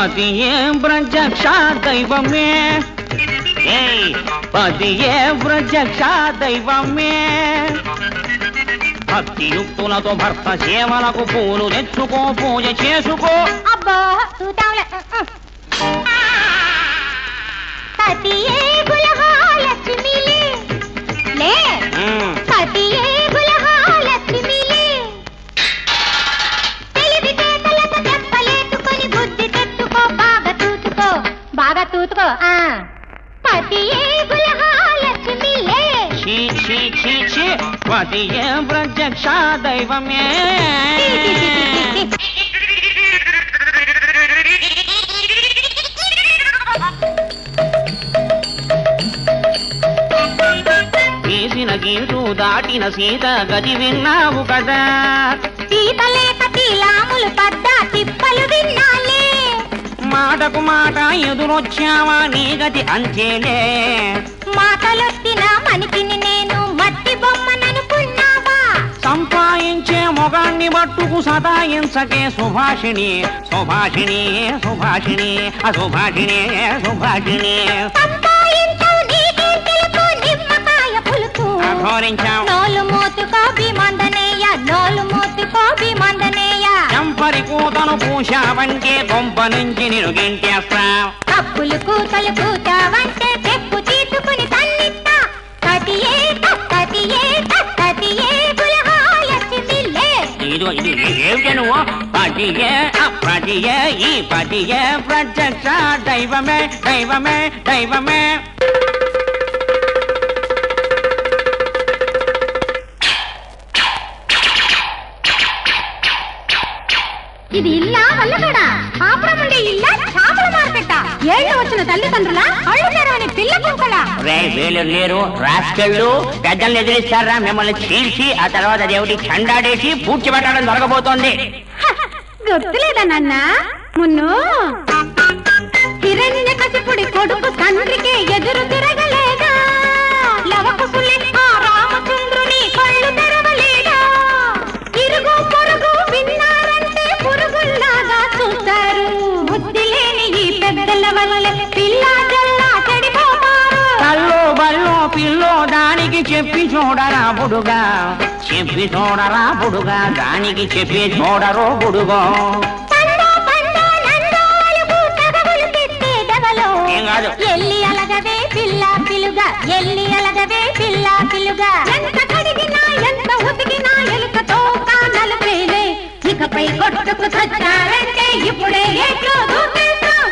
పతియే ప్రత్యక్ష దైవమే పతియే ప్రత్యక్ష దైవమే భక్తియుక్తులతో భర్త సేవలకు పూలు తెచ్చుకో పూజ చేసుకో అబ్బా చూద్దాంలే పతియే గులహాలక్ష్మిలే లే పతియే గులహాలక్ష్మిలే తెలివితే తలత చెప్పలేటుకొని బుద్ధి తెచ్చుకో బాగా తూతుకో పతియే గులహాలక్ష్మిలే ఛీ ఛీ ఛీ ఛీ పతియే ప్రత్యక్ష దైవమే తీసిన గీటు దాటిన సీత గది విన్నావు కదా సీత లేక తీలాములు పడ్డ తిప్పలు విన్నాలే మాటకు మాట ఎదురొచ్చావా నీ గది అంతేలే మాటలొత్తిన మనిషిని నేను మట్టి బొమ్మననుకున్నావా సంపాదించే మొగాన్ని మట్టుకు సదాయించకే సుభాషిణి సుభాషిణి సుభాషిణి అసుభాషిణి సుభాషిణి నోలు మోతుకో భీమందనేయ నోలు మోతుకో భీమందనేయ చంపరి కూతను పూశావంటే కొంప నుంచి నేను గెంటేస్తా కప్పులు కూతలు కూతావంటే చెప్పు తీసుకుని తన్నిస్తా కతియే గులహాలక్ష్మిలే ఇది ఏమిటి నువ్వు పతియే ఈ పతియే ప్రత్యక్ష దైవమే దైవమే దైవమే ఇది ఇల్లా వల్లగడ పాపడం ఉండే ఇల్లా చేపల మార్కెట్ట ఏళ్ళు వచ్చిన తల్లిదండ్రుల అళ్ళు తెరవని పిల్ల కుక్కల వీళ్ళు లేరు రాస్కెళ్ళు పెద్దల్ని ఎదిరిస్తారా మిమ్మల్ని చీల్చి ఆ తర్వాత దేవుడి చండాడేసి పూడ్చి పెట్టడం జరగబోతోంది గుర్తులేదా నాన్న మున్ను హిరణ్యకశిపుడి కొడుకు తండ్రికి ఎదురు తిరగలేదా లవకుశులే ఆ రామచంద్రుని కళ్ళు తెరవలేదా ఇరుగు పొరుగు విన్నారంటే పురుగుల్లాగా చూస్తారు బుద్ధి లేని ఈ పెద్దల వల్ల పిల్ల జల్లా చెడిపోతారు కల్లో బల్లో పిల్లో దానికి చెప్పి చూడరా బుడుగా చెప్పి చూడరా బుడుగా దానికి చెప్పి చూడరో బుడుగో ఎల్లి అలగవే పిల్ల పిలుగా ఎల్లి అలగవే పిల్ల పిలుగా ఎంత కడిగినా ఎంత ఉతికినా ఎలుకతో కానలపేలే ఇకపై కొట్టుకు చచ్చారంటే ఇప్పుడే ఏట్లో దూకేస్తాం